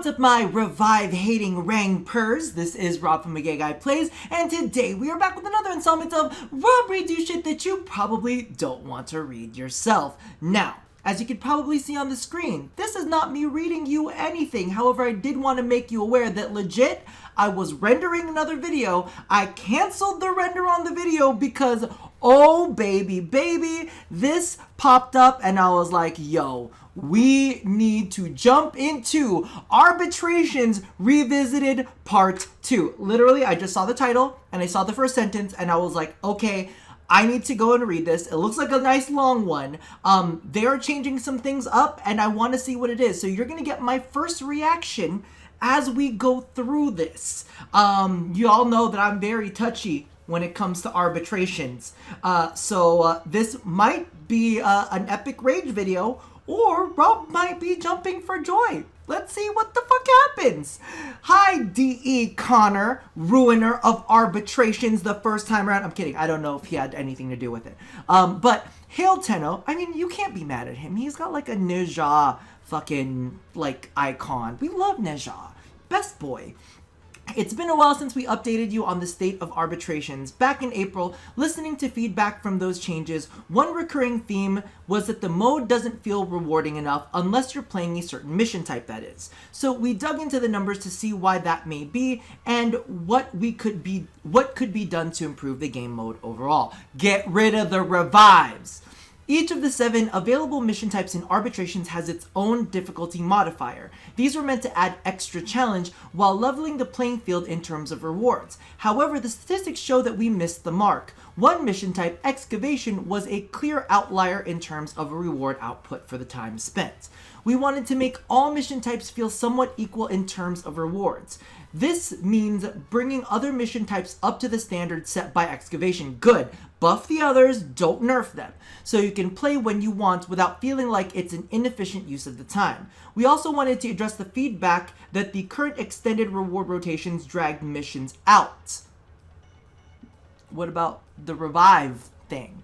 What's up, my revive-hating Rangpers? This is Rob from Gay Guy Plays, and today we are back with another installment of Rob Reads You Shit that you probably don't want to read yourself. Now, as you can probably see on the screen, this is not me reading you anything. However, I did want to make you aware that legit, I was rendering another video. I canceled the render on the video because, oh baby, this popped up and I was like, yo, we need to jump into Arbitrations Revisited Part 2. Literally, I just saw the title and I saw the first sentence and I was like, okay, I need to go and read this. It looks like a nice long one. They are changing some things up and I want to see what it is. So you're going to get my first reaction as we go through this. You all know that I'm very touchy when it comes to arbitrations. So this might be an epic rage video, or Rob might be jumping for joy. Let's see what the fuck happens. Hi, D.E. Connor, ruiner of arbitrations the first time around. I'm kidding. I don't know if he had anything to do with it. But Hail Tenno, I mean, you can't be mad at him. He's got like a ninja fucking like icon. We love Neja. Best boy. It's been a while since we updated you on the state of arbitrations. Back in April, listening to feedback from those changes, one recurring theme was that the mode doesn't feel rewarding enough unless you're playing a certain mission type, that is. So we dug into the numbers to see why that may be and what could be done to improve the game mode overall. Get rid of the revives. Each of the 7 available mission types in Arbitrations has its own difficulty modifier. These were meant to add extra challenge while leveling the playing field in terms of rewards. However, the statistics show that we missed the mark. One mission type, Excavation, was a clear outlier in terms of a reward output for the time spent. We wanted to make all mission types feel somewhat equal in terms of rewards. This means bringing other mission types up to the standard set by Excavation. Good. Buff the others, don't nerf them, so you can play when you want without feeling like it's an inefficient use of the time. We also wanted to address the feedback that the current extended reward rotations dragged missions out. What about the revive thing?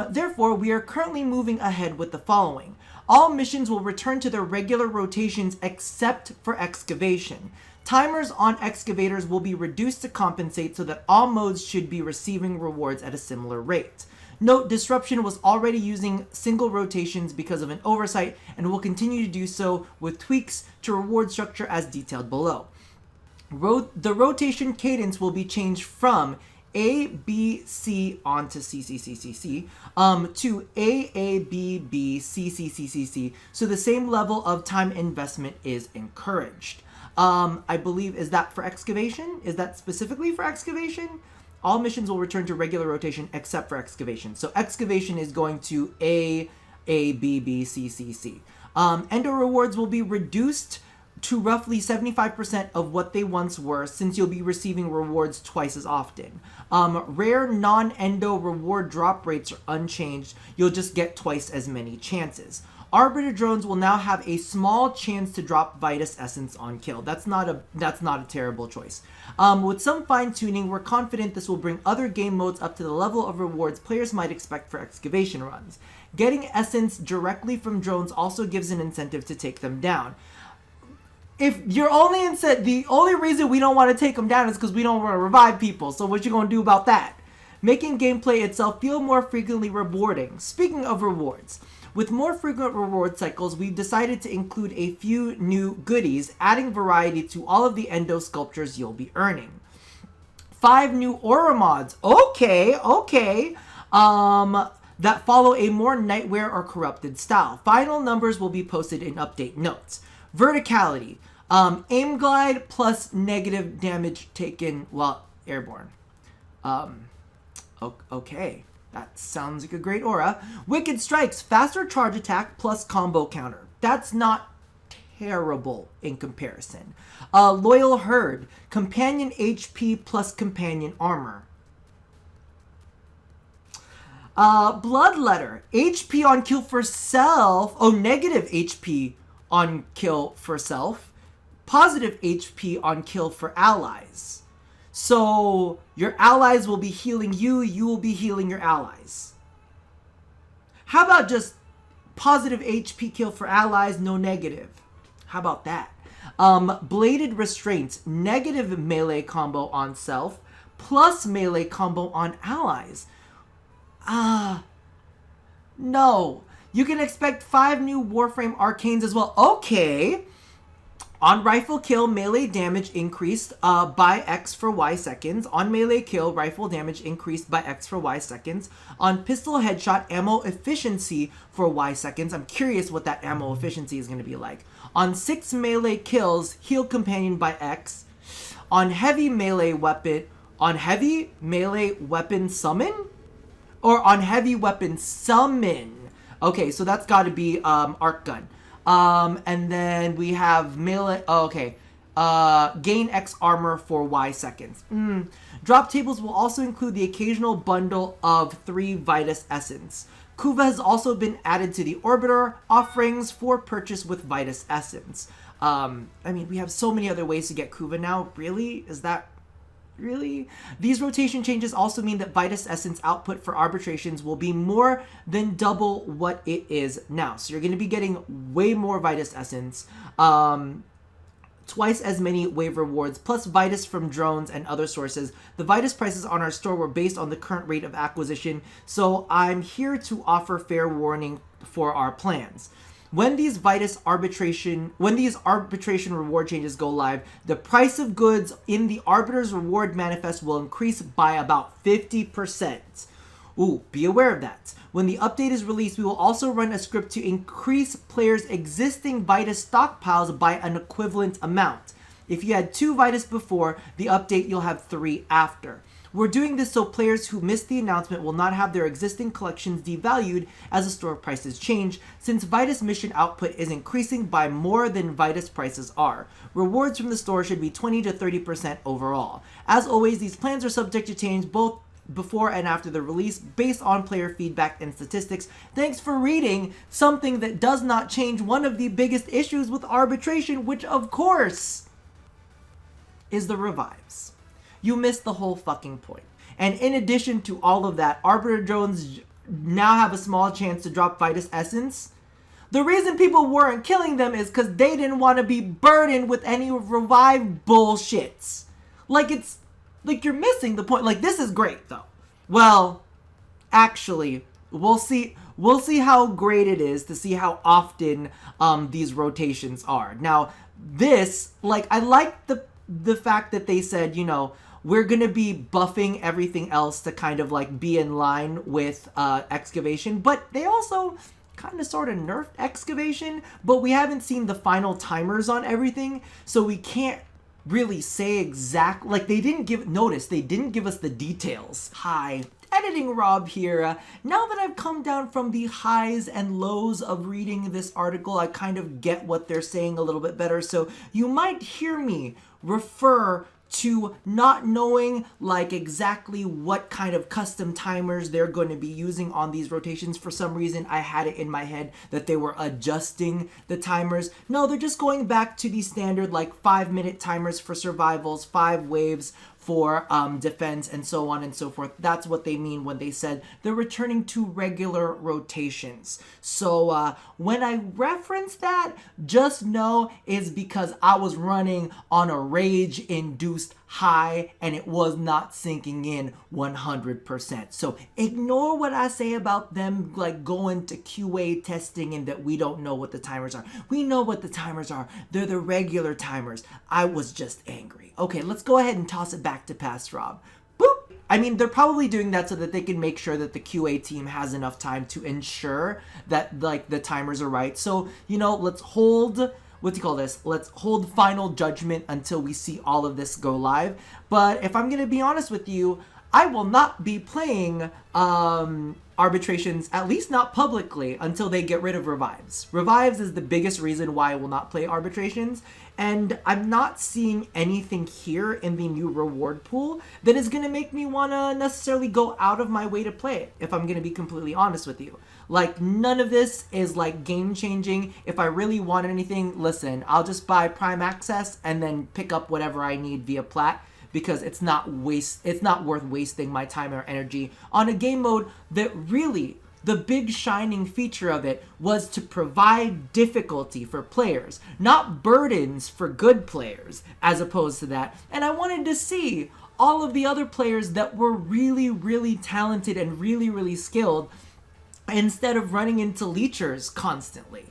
Therefore, we are currently moving ahead with the following. All missions will return to their regular rotations except for Excavation. Timers on excavators will be reduced to compensate so that all modes should be receiving rewards at a similar rate. Note, Disruption was already using single rotations because of an oversight and will continue to do so with tweaks to reward structure as detailed below. The rotation cadence will be changed from A, B, C onto C, C, C, C, C, to A, B, B, C, C, C, C, C, so the same level of time investment is encouraged. I believe, is that for Excavation? Is that specifically for Excavation? All missions will return to regular rotation except for Excavation. So Excavation is going to A, B, B, C, C, C. Endo rewards will be reduced to roughly 75% of what they once were, since you'll be receiving rewards twice as often. Rare non-endo reward drop rates are unchanged. You'll just get twice as many chances. Arbiter drones will now have a small chance to drop Vitus Essence on kill. That's not a terrible choice. With some fine-tuning, we're confident this will bring other game modes up to the level of rewards players might expect for Excavation runs. Getting Essence directly from drones also gives an incentive to take them down. If you're the only reason we don't want to take them down is because we don't want to revive people, so what you gonna do about that? Making gameplay itself feel more frequently rewarding. Speaking of rewards, with more frequent reward cycles, we've decided to include a few new goodies, adding variety to all of the endo sculptures you'll be earning. 5 new aura mods. Okay. That follow a more Nightwear or Corrupted style. Final numbers will be posted in update notes. Verticality. Aim glide plus negative damage taken while airborne. Okay. That sounds like a great aura. Wicked Strikes, faster charge attack plus combo counter. That's not terrible in comparison. Loyal Herd, companion HP plus companion armor. Bloodletter, HP on kill for self. Oh, negative HP on kill for self. Positive HP on kill for allies. So your allies will be healing you, you will be healing your allies. How about just positive HP kill for allies, no negative? How about that? Bladed Restraint, negative melee combo on self, plus melee combo on allies. No. You can expect 5 new Warframe arcanes as well. Okay. On rifle kill, melee damage increased by X for Y seconds. On melee kill, rifle damage increased by X for Y seconds. On pistol headshot, ammo efficiency for Y seconds. I'm curious what that ammo efficiency is going to be like. On 6 melee kills, heal companion by X. On heavy melee weapon summon? Or on heavy weapon summon. Okay, so that's got to be arc gun. And then we have melee. Oh, okay. Gain X armor for Y seconds. Drop tables will also include the occasional bundle of 3 Vitus Essence. Kuva has also been added to the Orbiter offerings for purchase with Vitus Essence. I mean, we have so many other ways to get Kuva now. Really? Is that... Really? These rotation changes also mean that Vitus Essence output for Arbitrations will be more than double what it is now. So you're going to be getting way more Vitus Essence, twice as many wave rewards, plus Vitus from drones and other sources. The Vitus prices on our store were based on the current rate of acquisition, so I'm here to offer fair warning for our plans. When these arbitration reward changes go live, the price of goods in the Arbiter's reward manifest will increase by about 50%. Ooh, be aware of that. When the update is released, we will also run a script to increase players' existing Vitus stockpiles by an equivalent amount. If you had 2 Vitus before the update, you'll have 3 after. We're doing this so players who missed the announcement will not have their existing collections devalued as the store prices change, since Vitus mission output is increasing by more than Vitus prices are. Rewards from the store should be 20 to 30% overall. As always, these plans are subject to change both before and after the release based on player feedback and statistics. Thanks for reading something that does not change one of the biggest issues with Arbitration, which of course is the revives. You missed the whole fucking point. And in addition to all of that, Arbiter drones now have a small chance to drop Vitus Essence. The reason people weren't killing them is because they didn't want to be burdened with any revive bullshits. Like you're missing the point. Like, this is great though. Well, actually, we'll see how great it is to see how often these rotations are. Now, this, like, I like the fact that they said, you know, we're going to be buffing everything else to kind of like be in line with excavation, but they also kind of sort of nerfed excavation, but we haven't seen the final timers on everything, so we can't really say exact, like they didn't give us the details. Hi, Editing Rob here. Now that I've come down from the highs and lows of reading this article, I kind of get what they're saying a little bit better, so you might hear me refer to not knowing like exactly what kind of custom timers they're going to be using on these rotations. For some reason, I had it in my head that they were adjusting the timers. No, they're just going back to the standard like 5-minute timers for survivals, 5 waves for defense, and so on and so forth. That's what they mean when they said they're returning to regular rotations. So when I reference that, just know is because I was running on a rage-induced high and it was not sinking in 100%. So ignore what I say about them like going to QA testing and that we don't know what the timers are. We know what the timers are. They're the regular timers. I was just angry. Okay, let's go ahead and toss it back to Past Rob. Boop! I mean, they're probably doing that so that they can make sure that the QA team has enough time to ensure that like the timers are right. So, you know, let's hold... Let's hold final judgment until we see all of this go live. But if I'm going to be honest with you, I will not be playing Arbitrations, at least not publicly, until they get rid of Revives. Revives is the biggest reason why I will not play Arbitrations, and I'm not seeing anything here in the new reward pool that is going to make me want to necessarily go out of my way to play it, if I'm going to be completely honest with you. Like, none of this is, like, game-changing. If I really want anything, listen, I'll just buy Prime Access and then pick up whatever I need via Plat, because it's not worth wasting my time or energy on a game mode that really the big shining feature of it was to provide difficulty for players, not burdens for good players, as opposed to that. And I wanted to see all of the other players that were really, really talented and really, really skilled instead of running into leechers constantly.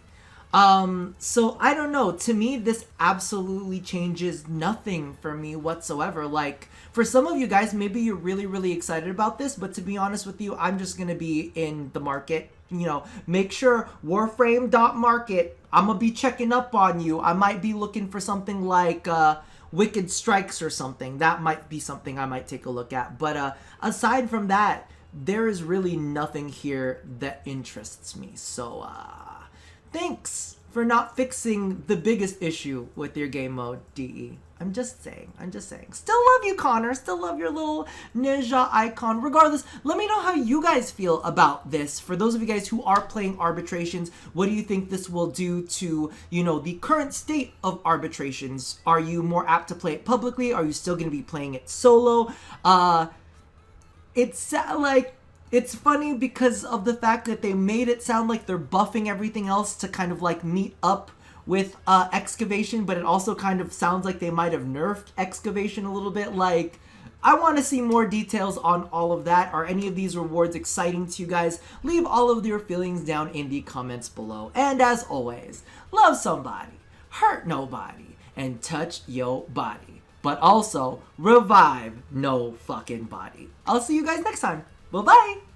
So I don't know. To me, this absolutely changes nothing for me whatsoever. Like, for some of you guys, maybe you're really, really excited about this, but to be honest with you, I'm just gonna be in the market. You know, make sure Warframe.market, I'm gonna be checking up on you. I might be looking for something like, Wicked Strikes or something. That might be something I might take a look at. But, aside from that, there is really nothing here that interests me. So, thanks for not fixing the biggest issue with your game mode, DE. I'm just saying. Still love you, Connor. Still love your little ninja icon. Regardless, let me know how you guys feel about this. For those of you guys who are playing Arbitrations, what do you think this will do to, you know, the current state of Arbitrations? Are you more apt to play it publicly? Are you still going to be playing it solo? It's like... It's funny because of the fact that they made it sound like they're buffing everything else to kind of like meet up with Excavation, but it also kind of sounds like they might have nerfed Excavation a little bit. Like, I want to see more details on all of that. Are any of these rewards exciting to you guys? Leave all of your feelings down in the comments below. And as always, love somebody, hurt nobody, and touch your body. But also, revive no fucking body. I'll see you guys next time. Bye-bye!